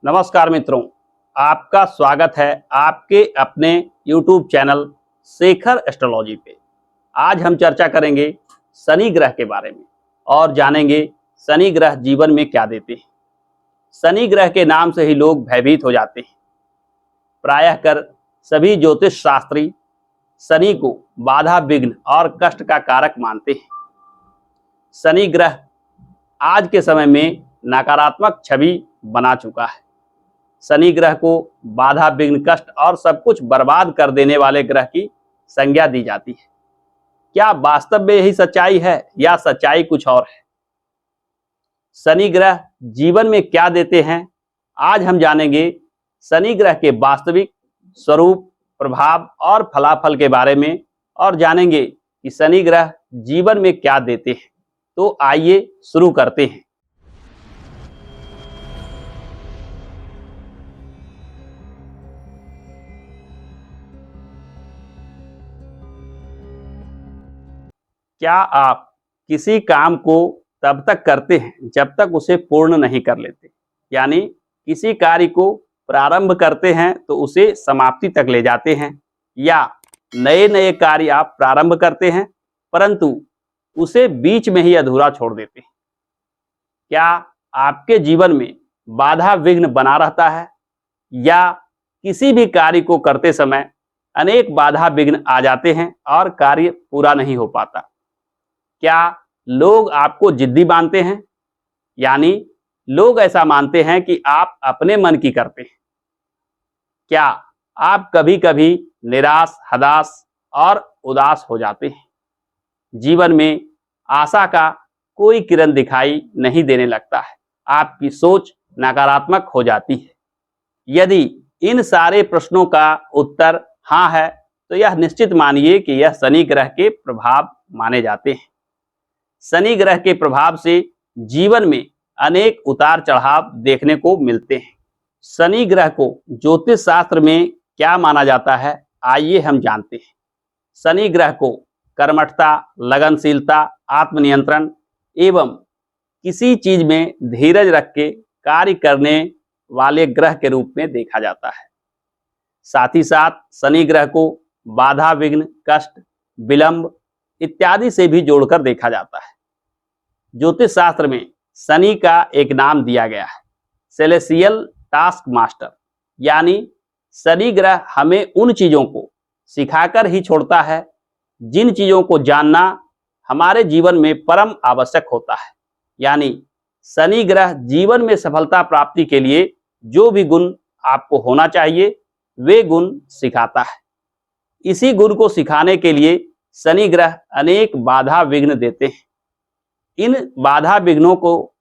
नमस्कार मित्रों, आपका स्वागत है आपके अपने YouTube चैनल शेखर एस्ट्रोलॉजी पे। आज हम चर्चा करेंगे शनि ग्रह के बारे में और जानेंगे शनि ग्रह जीवन में क्या देते हैं। शनि ग्रह के नाम से ही लोग भयभीत हो जाते हैं। प्रायः कर सभी ज्योतिष शास्त्री शनि को बाधा, विघ्न और कष्ट का कारक मानते हैं। शनि ग्रह आज के समय में नकारात्मक छवि बना चुका है। शनि ग्रह को बाधा, विघ्न, कष्ट और सब कुछ बर्बाद कर देने वाले ग्रह की संज्ञा दी जाती है। क्या वास्तव में यही सच्चाई है या सच्चाई कुछ और है? शनि ग्रह जीवन में क्या देते हैं, आज हम जानेंगे शनि ग्रह के वास्तविक स्वरूप, प्रभाव और फलाफल के बारे में और जानेंगे कि शनि ग्रह जीवन में क्या देते हैं। तो आइए शुरू करते हैं। क्या आप किसी काम को तब तक करते हैं जब तक उसे पूर्ण नहीं कर लेते? यानी किसी कार्य को प्रारंभ करते हैं तो उसे समाप्ति तक ले जाते हैं, या नए नए कार्य आप प्रारंभ करते हैं परंतु उसे बीच में ही अधूरा छोड़ देते हैं? क्या आपके जीवन में बाधा, विघ्न बना रहता है या किसी भी कार्य को करते समय अनेक बाधा, विघ्न आ जाते हैं और कार्य पूरा नहीं हो पाता? क्या लोग आपको जिद्दी मानते हैं? यानी लोग ऐसा मानते हैं कि आप अपने मन की करते हैं? क्या आप कभी कभी निराश, हताश और उदास हो जाते हैं? जीवन में आशा का कोई किरण दिखाई नहीं देने लगता है, आपकी सोच नकारात्मक हो जाती है? यदि इन सारे प्रश्नों का उत्तर हाँ है तो यह निश्चित मानिए कि यह शनि ग्रह के प्रभाव माने जाते हैं। शनि ग्रह के प्रभाव से जीवन में अनेक उतार चढ़ाव देखने को मिलते हैं। शनि ग्रह को ज्योतिष शास्त्र में क्या माना जाता है, आइए हम जानते हैं। शनि ग्रह को कर्मठता, लगनशीलता, आत्मनियंत्रण एवं किसी चीज में धीरज रख के कार्य करने वाले ग्रह के रूप में देखा जाता है। साथ ही साथ शनि ग्रह को बाधा, विघ्न, कष्ट, विलंब इत्यादि से भी जोड़कर देखा जाता है। ज्योतिष शास्त्र में शनि का एक नाम दिया गया है, सेलेसियल टास्क मास्टर। यानी शनि ग्रह हमें उन चीजों को सिखाकर ही छोड़ता है जिन चीजों को जानना हमारे जीवन में परम आवश्यक होता है। यानी शनि ग्रह जीवन में सफलता प्राप्ति के लिए जो भी गुण आपको होना चाहिए वे गुण सिखाता है। इसी गुण को सिखाने के लिए शनि ग्रह अनेक बाधा, विघ्न देते हैं। इन बाधा, विघ्नों को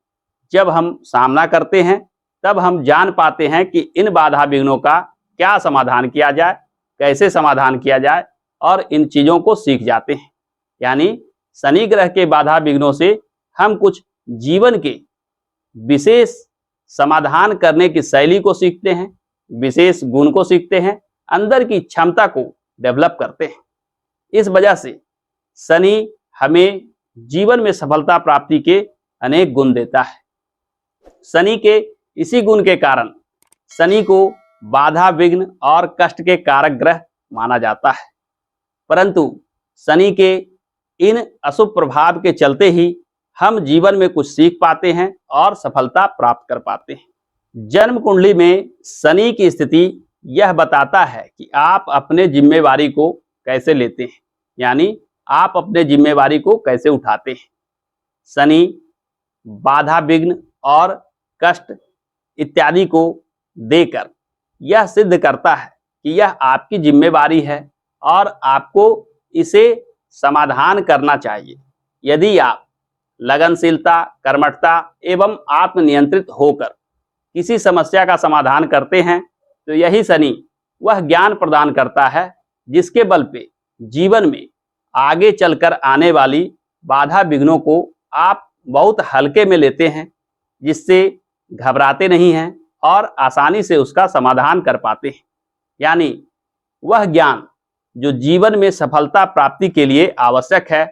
जब हम सामना करते हैं तब हम जान पाते हैं कि इन बाधा, विघ्नों का क्या समाधान किया जाए, कैसे समाधान किया जाए और इन चीजों को सीख जाते हैं। यानी शनि ग्रह के बाधा, विघ्नों से हम कुछ जीवन के विशेष समाधान करने की शैली को सीखते हैं, विशेष गुण को सीखते हैं, अंदर की क्षमता को डेवलप करते हैं। इस वजह से शनि हमें जीवन में सफलता प्राप्ति के अनेक गुण देता है। शनि के इसी गुण के कारण शनि को बाधा, विघ्न और कष्ट के कारक ग्रह माना जाता है। परंतु शनि के इन अशुभ प्रभाव के चलते ही हम जीवन में कुछ सीख पाते हैं और सफलता प्राप्त कर पाते हैं। जन्म कुंडली में शनि की स्थिति यह बताता है कि आप अपने जिम्मेवारी को कैसे लेते हैं, यानी आप अपने जिम्मेवारी को कैसे उठाते हैं। शनि बाधा, विघ्न और कष्ट इत्यादि को देकर यह सिद्ध करता है कि यह आपकी जिम्मेवारी है और आपको इसे समाधान करना चाहिए। यदि आप लगनशीलता, कर्मठता एवं आत्मनियंत्रित होकर किसी समस्या का समाधान करते हैं तो यही शनि वह ज्ञान प्रदान करता है जिसके बल पे जीवन में आगे चलकर आने वाली बाधा, विघ्नों को आप बहुत हल्के में लेते हैं, जिससे घबराते नहीं हैं और आसानी से उसका समाधान कर पाते हैं। यानी वह ज्ञान जो जीवन में सफलता प्राप्ति के लिए आवश्यक है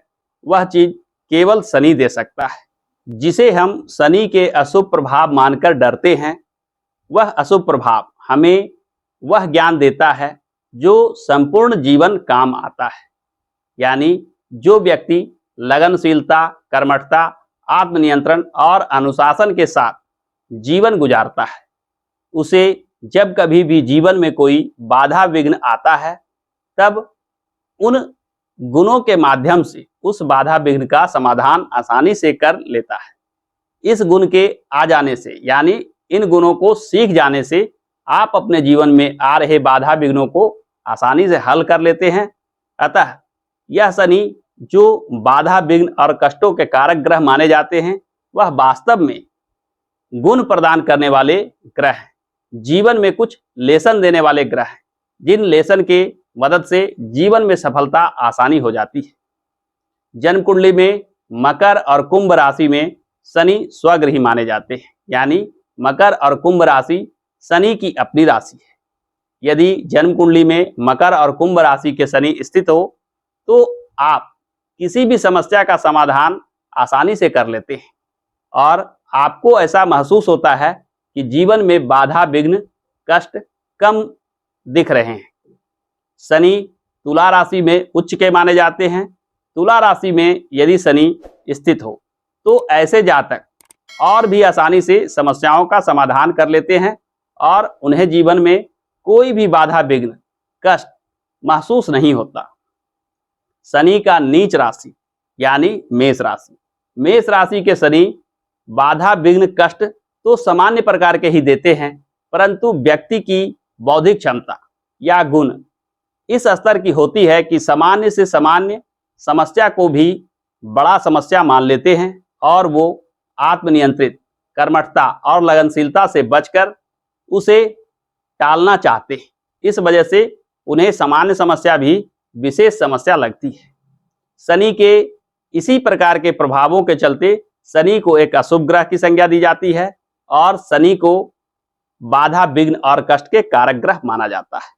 वह चीज केवल शनि दे सकता है। जिसे हम शनि के अशुभ प्रभाव मानकर डरते हैं वह अशुभ प्रभाव हमें वह ज्ञान देता है जो संपूर्ण जीवन काम आता है। यानी जो व्यक्ति लगनशीलता, कर्मठता, आत्मनियंत्रण और अनुशासन के साथ जीवन गुजारता है, उसे जब कभी भी जीवन में कोई बाधा विघ्न आता है, तब उन गुणों के माध्यम से उस बाधा विघ्न का समाधान आसानी से कर लेता है। इस गुण के आ जाने से, यानी इन गुणों को सीख जाने से आप अपने जीवन में आ रहे बाधा विघ्नों को आसानी से हल कर लेते हैं। अतः यह शनि जो बाधा विघ्न और कष्टों के कारक ग्रह माने जाते हैं, वह वास्तव में गुण प्रदान करने वाले ग्रह हैं, जीवन में कुछ लेसन देने वाले ग्रह हैं, जिन लेसन के मदद से जीवन में सफलता आसानी हो जाती है। जन्म कुंडली में मकर और कुंभ राशि में शनि स्वगृही माने जाते हैं, यानी मकर और कुंभ राशि शनि की अपनी राशि है। यदि जन्म कुंडली में मकर और कुंभ राशि के शनि स्थित हो तो आप किसी भी समस्या का समाधान आसानी से कर लेते हैं और आपको ऐसा महसूस होता है कि जीवन में बाधा विघ्न कष्ट कम दिख रहे हैं। शनि तुला राशि में उच्च के माने जाते हैं। तुला राशि में यदि शनि स्थित हो तो ऐसे जातक और भी आसानी से समस्याओं का समाधान कर लेते हैं और उन्हें जीवन में कोई भी बाधा विघ्न कष्ट महसूस नहीं होता। शनि का नीच राशि यानी मेष राशि, मेष राशि के शनि बाधा विघ्न कष्ट तो सामान्य प्रकार के ही देते हैं, परंतु व्यक्ति की बौद्धिक क्षमता या गुण इस स्तर की होती है कि सामान्य से सामान्य समस्या को भी बड़ा समस्या मान लेते हैं और वो आत्मनियंत्रित, कर्मठता और लगनशीलता से बचकर उसे टालना चाहते हैं। इस वजह से उन्हें सामान्य समस्या भी विशेष समस्या लगती है। शनि के इसी प्रकार के प्रभावों के चलते शनि को एक अशुभ ग्रह की संज्ञा दी जाती है और शनि को बाधा विघ्न और कष्ट के कारक ग्रह माना जाता है।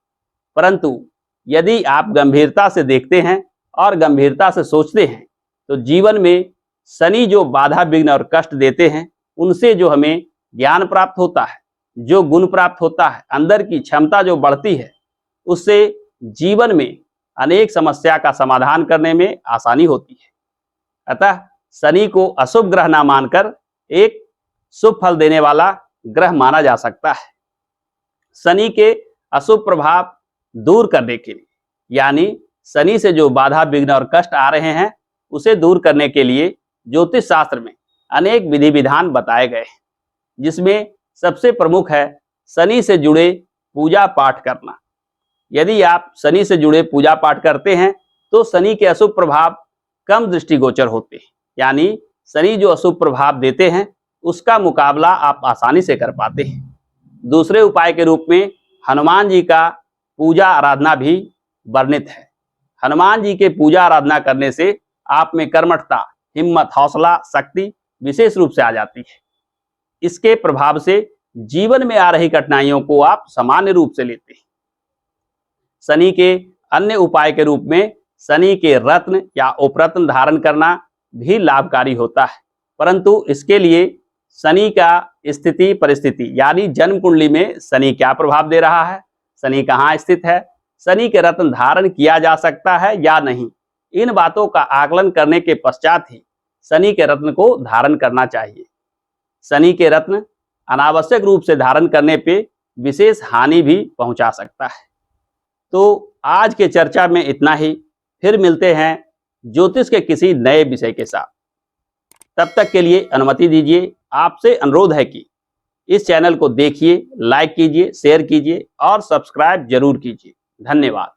परंतु यदि आप गंभीरता से देखते हैं और गंभीरता से सोचते हैं तो जीवन में शनि जो बाधा विघ्न और कष्ट देते हैं, उनसे जो हमें ज्ञान प्राप्त होता है, जो गुण प्राप्त होता है, अंदर की क्षमता जो बढ़ती है, उससे जीवन में अनेक समस्या का समाधान करने में आसानी होती है। अतः शनि को अशुभ ग्रह ना मानकर एक शुभ फल देने वाला ग्रह माना जा सकता है। शनि के अशुभ प्रभाव दूर करने के लिए, यानी शनि से जो बाधा विघ्न और कष्ट आ रहे हैं, उसे दूर करने के लिए ज्योतिष शास्त्र में अनेक विधि विधान बताए गए हैं, जिसमें सबसे प्रमुख है शनि से जुड़े पूजा पाठ करना। यदि आप शनि से जुड़े पूजा पाठ करते हैं तो शनि के अशुभ प्रभाव कम दृष्टिगोचर होते हैं, यानी शनि जो अशुभ प्रभाव देते हैं उसका मुकाबला आप आसानी से कर पाते हैं। दूसरे उपाय के रूप में हनुमान जी का पूजा आराधना भी वर्णित है। हनुमान जी के पूजा आराधना करने से आप में कर्मठता, हिम्मत, हौसला, शक्ति विशेष रूप से आ जाती है। इसके प्रभाव से जीवन में आ रही कठिनाइयों को आप सामान्य रूप से लेते हैं। शनि के अन्य उपाय के रूप में शनि के रत्न या उपरत्न धारण करना भी लाभकारी होता है, परंतु इसके लिए शनि का स्थिति परिस्थिति, यानी जन्म कुंडली में शनि क्या प्रभाव दे रहा है, शनि कहाँ स्थित है, शनि के रत्न धारण किया जा सकता है या नहीं, इन बातों का आकलन करने के पश्चात ही शनि के रत्न को धारण करना चाहिए। शनि के रत्न अनावश्यक रूप से धारण करने पे विशेष हानि भी पहुंचा सकता है। तो आज के चर्चा में इतना ही, फिर मिलते हैं ज्योतिष के किसी नए विषय के साथ। तब तक के लिए अनुमति दीजिए। आपसे अनुरोध है कि इस चैनल को देखिए, लाइक कीजिए, शेयर कीजिए और सब्सक्राइब जरूर कीजिए। धन्यवाद।